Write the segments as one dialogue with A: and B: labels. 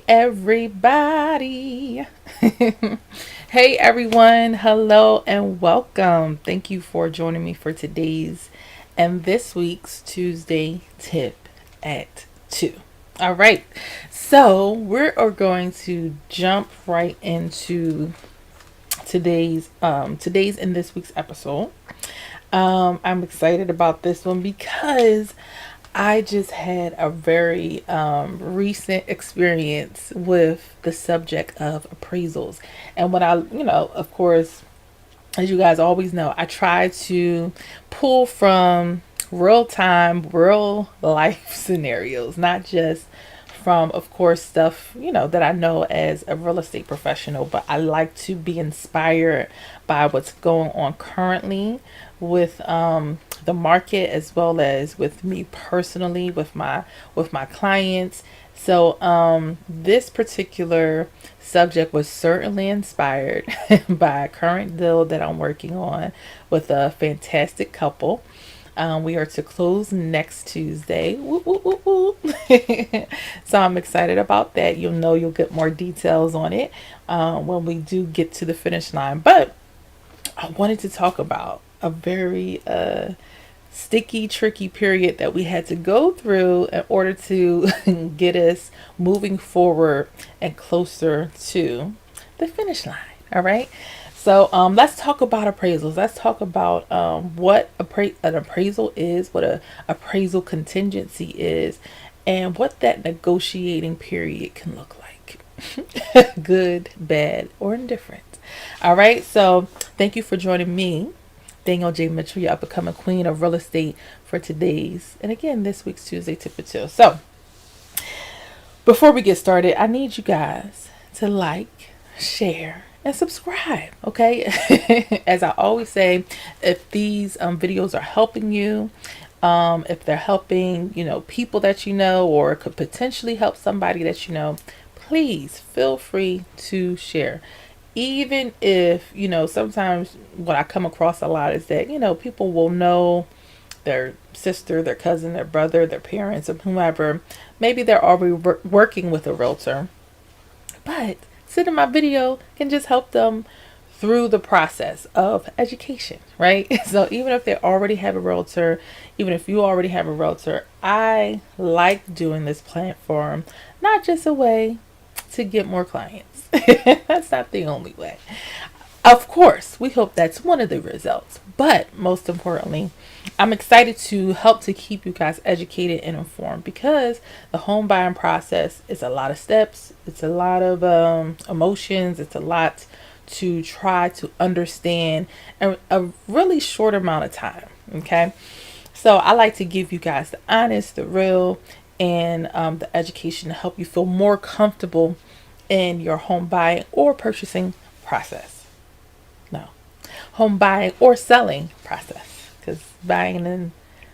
A: everybody. Hey everyone. Hello and welcome. Thank you for joining me for today's and this week's Tuesday tip at 2. All right. So, we are going to jump right into today's and this week's episode. I'm excited about this one because I just had a very recent experience with the subject of appraisals. And when of course, as you guys always know, I try to pull from real time, real life scenarios, not just from, of course, stuff, that I know as a real estate professional, but I like to be inspired by what's going on currently with the market, as well as with me personally, with my clients. So this particular subject was certainly inspired by a current deal that I'm working on with a fantastic couple. We are to close next Tuesday. Woo, woo, woo, woo. So I'm excited about that. You'll get more details on it when we do get to the finish line. But I wanted to talk about a very sticky, tricky period that we had to go through in order to get us moving forward and closer to the finish line. All right. So let's talk about appraisals. Let's talk about what an appraisal is, what a appraisal contingency is, and what that negotiating period can look like. Good, bad, or indifferent. All right. So thank you for joining me, Danielle J. Mitchell, your up and coming queen of real estate, for today's and again this week's Tuesday tip for two. So before we get started, I need you guys to like, share, and subscribe. Okay. As I always say, if these videos are helping you, if they're helping people that or could potentially help somebody that please feel free to share. Even if sometimes what I come across a lot is that people will know their sister, their cousin, their brother, their parents, or whomever. Maybe they're already working with a realtor, but sending my video can just help them through the process of education, right? So even if they already have a realtor, even if you already have a realtor, I like doing this platform, not just a way to get more clients. That's not the only way. Of course, we hope that's one of the results, but most importantly, I'm excited to help to keep you guys educated and informed, because the home buying process is a lot of steps. It's a lot of emotions. It's a lot to try to understand in a really short amount of time. Okay. So I like to give you guys the honest, the real, and the education to help you feel more comfortable in your home buying or purchasing process. No, home buying or selling process, because buying and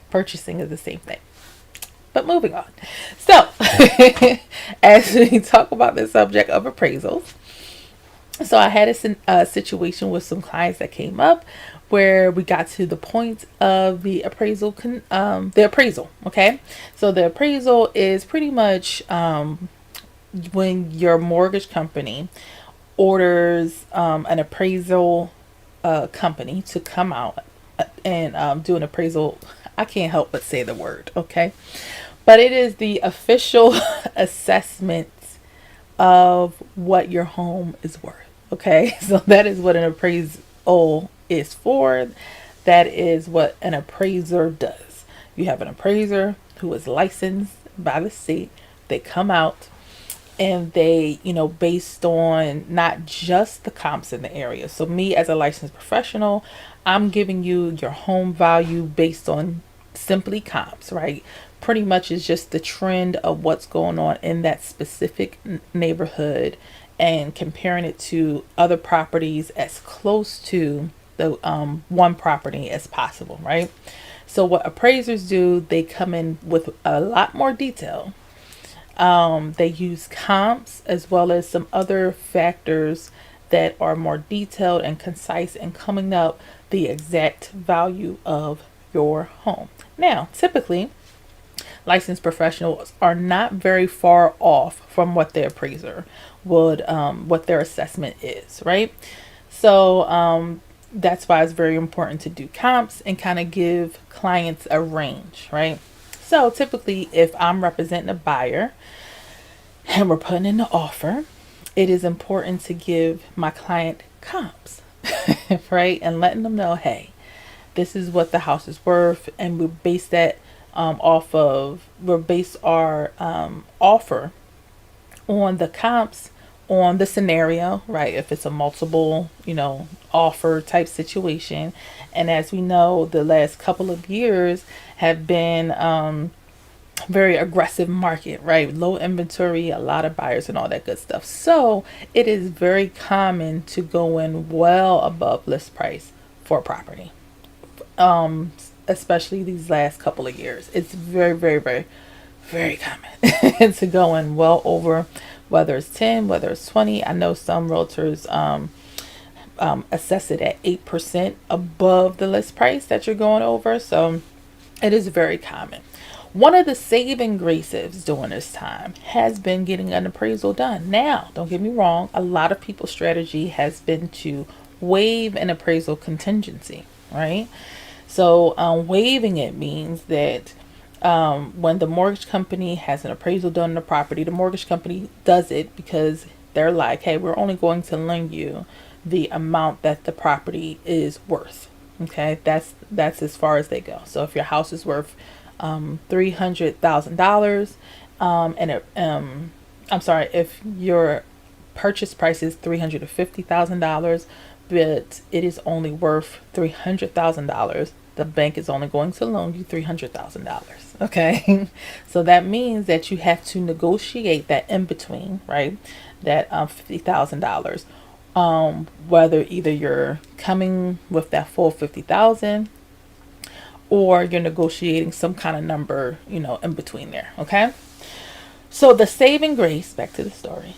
A: purchasing is the same thing. But moving on. So, as we talk about the subject of appraisals, so I had a situation with some clients that came up where we got to the point of the appraisal. Okay, so the appraisal is pretty much when your mortgage company orders an appraisal company to come out and do an appraisal. I can't help but say the word, okay? But it is the official assessment of what your home is worth, okay? So that is what an appraisal is for. That is what an appraiser does. You have an appraiser who is licensed by the state. They come out and they, based on not just the comps in the area. So me as a licensed professional, I'm giving you your home value based on simply comps, right? Pretty much is just the trend of what's going on in that specific neighborhood and comparing it to other properties as close to the one property as possible, right? So what appraisers do, they come in with a lot more detail. They use comps as well as some other factors that are more detailed and concise in coming up the exact value of your home. Now, typically, licensed professionals are not very far off from what their appraiser would, what their assessment is, right? So that's why it's very important to do comps and kind of give clients a range, right? So typically, if I'm representing a buyer and we're putting in the offer, it is important to give my client comps, right? And letting them know, hey, this is what the house is worth, and we base that we'll base our offer on the comps, on the scenario, right? If it's a multiple, offer type situation. And as we know, the last couple of years have been very aggressive market, right? Low inventory, a lot of buyers and all that good stuff. So it is very common to go in well above list price for a property. Especially these last couple of years. It's very, very, very, very common to go in well over, whether it's 10, whether it's 20. I know some realtors assess it at 8% above the list price that you're going over. So it is very common. One of the saving graces during this time has been getting an appraisal done. Now, don't get me wrong, a lot of people's strategy has been to waive an appraisal contingency, right? So waiving it means that when the mortgage company has an appraisal done on the property, the mortgage company does it because they're like, hey, we're only going to lend you the amount that the property is worth. Okay, that's as far as they go. So if your house is worth $300,000, I'm sorry, if your purchase price is $350,000, but it is only worth $300,000, the bank is only going to loan you $300,000. Okay, so that means that you have to negotiate that in between, right? That $50,000. Whether either you're coming with that full 50,000 or you're negotiating some kind of number, in between there. Okay. So the saving grace, back to the story,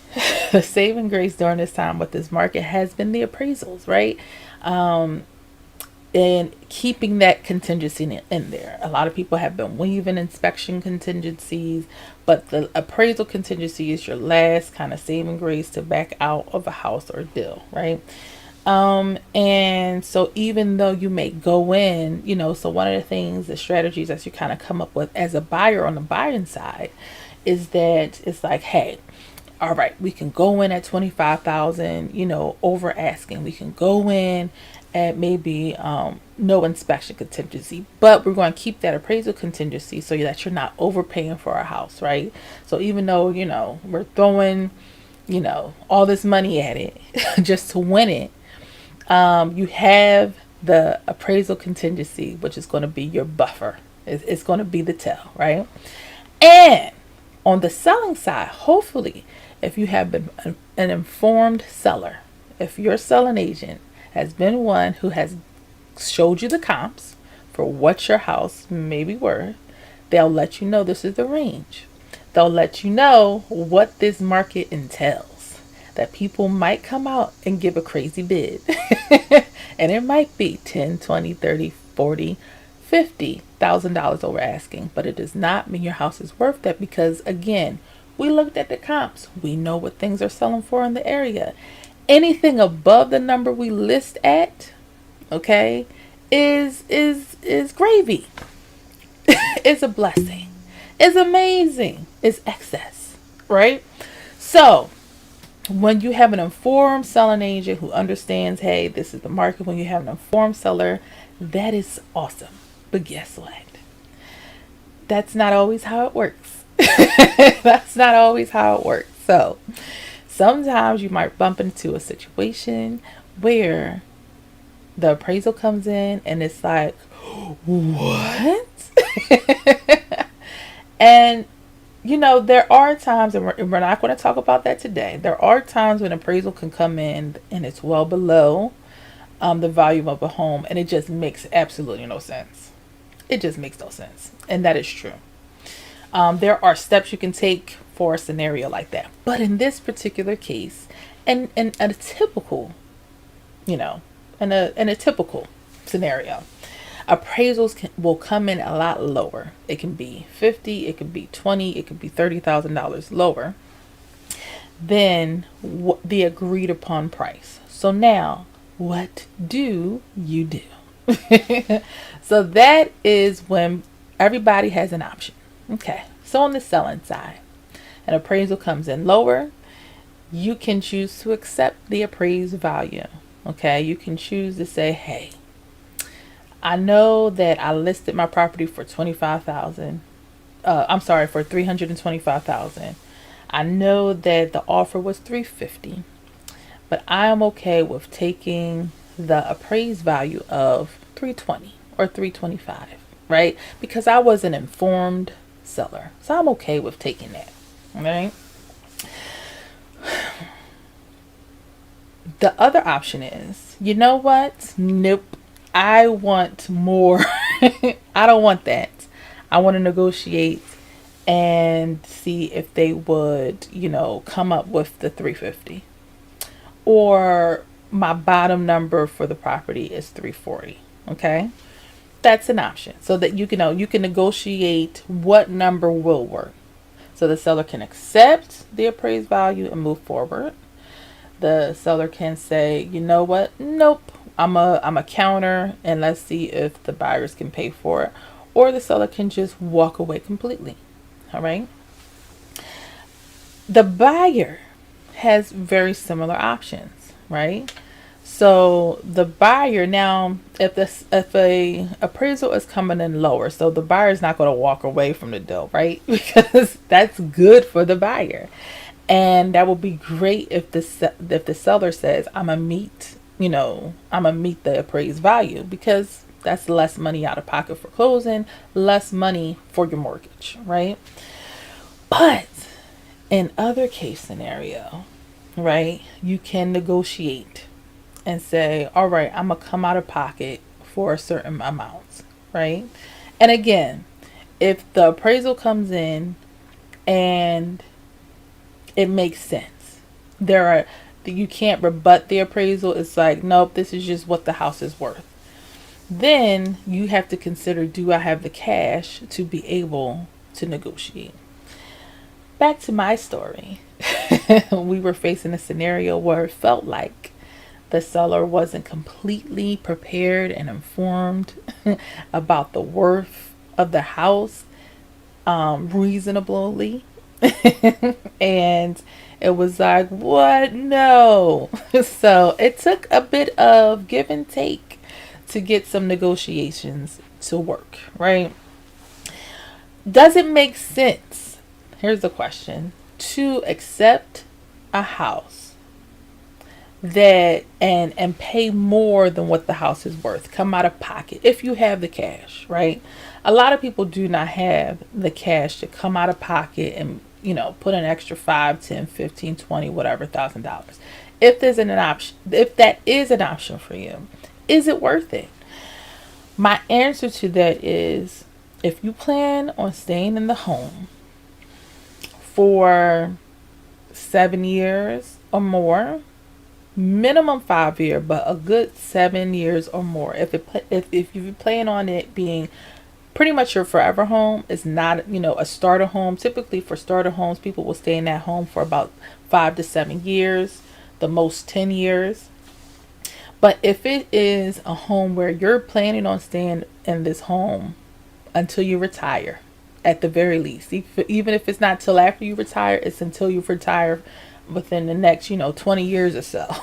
A: the saving grace during this time with this market has been the appraisals, right? And keeping that contingency in there. A lot of people have been waiving inspection contingencies, but the appraisal contingency is your last kind of saving grace to back out of a house or deal, right? And so even though you may go in, so one of the things, the strategies that you kind of come up with as a buyer on the buying side is that it's like, hey, all right, we can go in at 25,000, over asking. We can go in at maybe no inspection contingency, but we're going to keep that appraisal contingency so that you're not overpaying for our house, right? So even though, we're throwing, all this money at it just to win it, you have the appraisal contingency, which is going to be your buffer. It's going to be the tell, right? And on the selling side, hopefully, if you have been an informed seller, if your selling agent has been one who has showed you the comps for what your house may be worth, they'll let you know this is the range. They'll let you know what this market entails, that people might come out and give a crazy bid. And it might be 10, 20, 30, 40, $50,000 over asking, but it does not mean your house is worth that because, again, we looked at the comps. We know what things are selling for in the area. Anything above the number we list at, okay, is gravy. It's a blessing. It's amazing. It's excess, right? So when you have an informed selling agent who understands, hey, this is the market, when you have an informed seller, that is awesome. But guess what? That's not always how it works. That's not always how it works. So sometimes you might bump into a situation where the appraisal comes in and it's like, what? And there are times, and we're not going to talk about that today. There are times when appraisal can come in and it's well below the value of a home, and it just makes absolutely no sense. It just makes no sense. And that is true. There are steps you can take for a scenario like that. But in this particular case, and a typical, in a typical scenario, will come in a lot lower. It can be 50, it could be 20, it could be $30,000 lower than the agreed upon price. So now, what do you do? So that is when everybody has an option. Okay, so on the selling side, an appraisal comes in lower, you can choose to accept the appraised value. Okay, you can choose to say, hey, I know that I listed my property for 25,000. I'm sorry, for 325,000. I know that the offer was 350, but I am okay with taking the appraised value of 320 or 325, right? Because I was an informed seller, so I'm okay with taking that. Right? The other option is, you know what? Nope. I want more. I don't want that. I want to negotiate and see if they would, come up with the 350. Or my bottom number for the property is 340. Okay? That's an option. So that you can negotiate what number will work. So the seller can accept the appraised value and move forward. The seller can say, you know what? Nope. I'm a counter and let's see if the buyers can pay for it. Or the seller can just walk away completely. All right. The buyer has very similar options, right? So the buyer now, if a appraisal is coming in lower, so the buyer is not going to walk away from the deal, right? Because that's good for the buyer, and that will be great if the seller says, I'm gonna meet the appraised value, because that's less money out of pocket for closing, less money for your mortgage, right? But in other case scenario, right, you can negotiate and say, all right, I'm gonna come out of pocket for a certain amount, right? And again, if the appraisal comes in and it makes sense, you can't rebut the appraisal. It's like, nope, this is just what the house is worth. Then you have to consider, do I have the cash to be able to negotiate? Back to my story. We were facing a scenario where it felt like the seller wasn't completely prepared and informed about the worth of the house reasonably. And it was like, what? No. So it took a bit of give and take to get some negotiations to work, right? Does it make sense? Here's the question. To accept a house that and pay more than what the house is worth, come out of pocket if you have the cash, right? A lot of people do not have the cash to come out of pocket and put an extra 5, 10, 15, 20, whatever $1,000. If there's an option, if that is an option for you, is it worth it? My answer to that is, if you plan on staying in the home for 7 years or more, minimum 5 years, but a good 7 years or more. If you plan on it being pretty much your forever home, is not a starter home. Typically for starter homes, people will stay in that home for about 5 to 7 years, the most 10 years. But if it is a home where you're planning on staying in this home until you retire, at the very least, even if it's not till after you retire, it's until you retire within the next 20 years or so.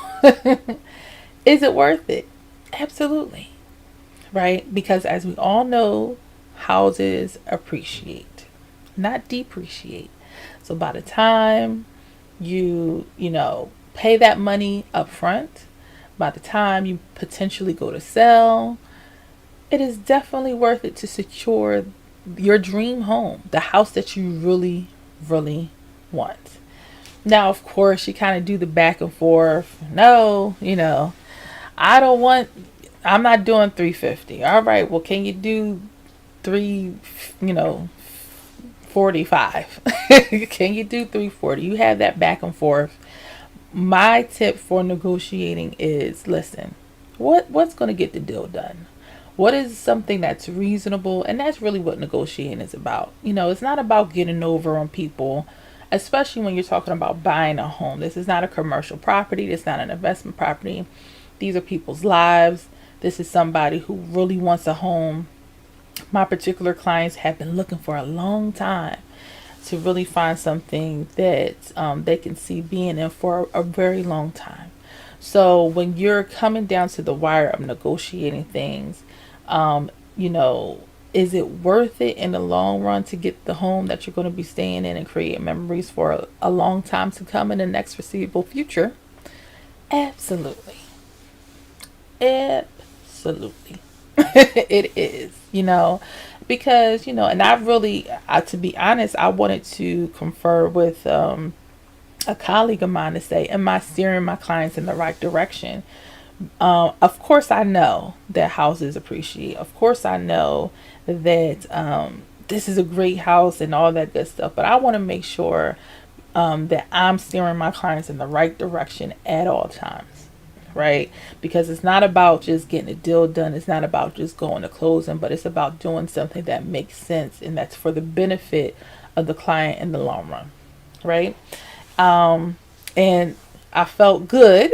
A: Is it worth it? Absolutely. Right? Because as we all know, houses appreciate, not depreciate. So by the time you pay that money up front, by the time you potentially go to sell, it is definitely worth it to secure your dream home, the house that you really, really want. Now, of course, you kind of do the back and forth. No, I'm not doing 350. All right, well, can you do 45? Can you do 340? You have that back and forth. My tip for negotiating is, listen, what's going to get the deal done? What is something that's reasonable? And that's really what negotiating is about. It's not about getting over on people, especially when you're talking about buying a home. This is not a commercial property. This is not an investment property. These are people's lives. This is somebody who really wants a home. My particular clients have been looking for a long time to really find something that they can see being in for a very long time. So when you're coming down to the wire of negotiating things, is it worth it in the long run to get the home that you're going to be staying in and create memories for a long time to come in the next foreseeable future? Absolutely. Absolutely. It is, because, and I really, to be honest, I wanted to confer with a colleague of mine to say, am I steering my clients in the right direction? Of course, I know that houses appreciate. Of course, I know that this is a great house and all that good stuff. But I want to make sure that I'm steering my clients in the right direction at all times, right? Because it's not about just getting a deal done. It's not about just going to closing, but it's about doing something that makes sense and that's for the benefit of the client in the long run, right? And I felt good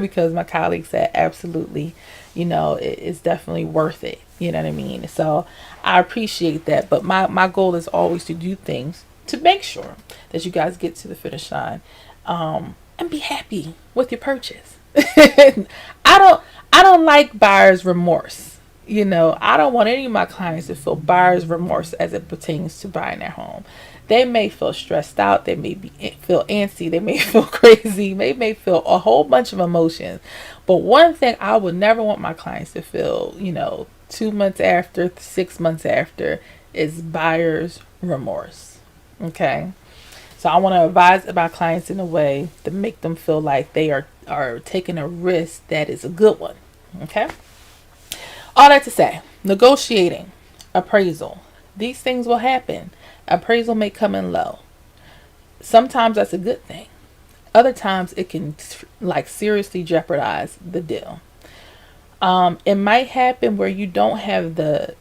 A: because my colleague said absolutely, it's definitely worth it. You know what I mean? So I appreciate that. But my goal is always to do things to make sure that you guys get to the finish line and be happy with your purchase. I don't like buyer's remorse. I don't want any of my clients to feel buyer's remorse as it pertains to buying their home. They may feel stressed out. They may feel antsy. They may feel crazy. They may feel a whole bunch of emotions. But one thing I would never want my clients to feel, 2 months after, 6 months after, is buyer's remorse. Okay? So I want to advise my clients in a way to make them feel like they are taking a risk that is a good one. Okay? All that to say, negotiating, appraisal, these things will happen. Appraisal may come in low. Sometimes that's a good thing. Other times it can seriously jeopardize the deal. It might happen where you don't have the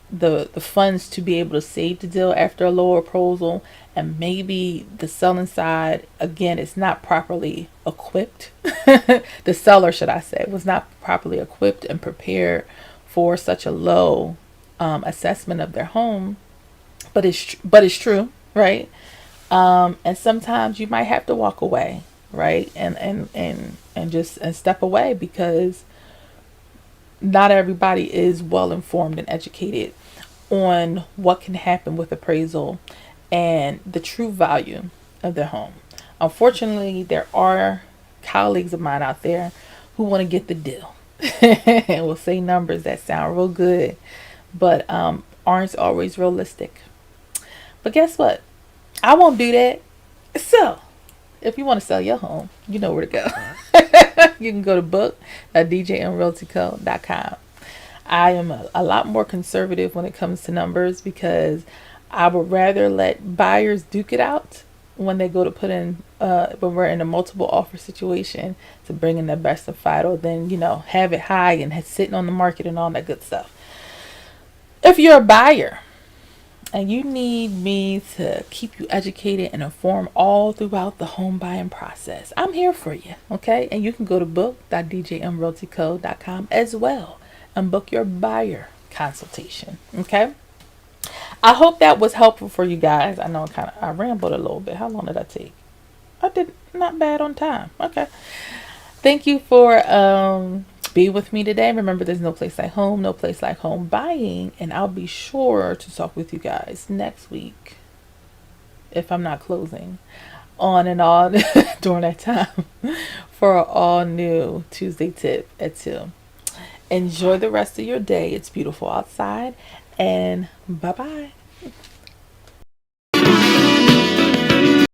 A: funds to be able to save the deal after a lower appraisal, and maybe the selling side, again, is not properly equipped. The seller, should I say, was not properly equipped and prepared for such a low assessment of their home. But it's true, right? And sometimes you might have to walk away, right? And step away because not everybody is well informed and educated on what can happen with appraisal and the true value of their home. Unfortunately, there are colleagues of mine out there who want to get the deal and will say numbers that sound real good, but aren't always realistic. But guess what? I won't do that. So, if you want to sell your home, you know where to go. You can go to book.djmrealtyco.com. I am a lot more conservative when it comes to numbers because I would rather let buyers duke it out when they go to put in, when we're in a multiple offer situation to bring in the best of FIDO than, have it high and sitting on the market and all that good stuff. If you're a buyer, and you need me to keep you educated and informed all throughout the home buying process, I'm here for you, okay? And you can go to book.djmrealtyco.com as well and book your buyer consultation, okay? I hope that was helpful for you guys. I know I rambled a little bit. How long did I take? I did not bad on time. Okay. Thank you for being with me today. Remember, there's no place like home, no place like home buying, and I'll be sure to talk with you guys next week if I'm not closing on and on during that time for an all new Tuesday tip at 2. Enjoy the rest of your day. It's beautiful outside, and bye-bye.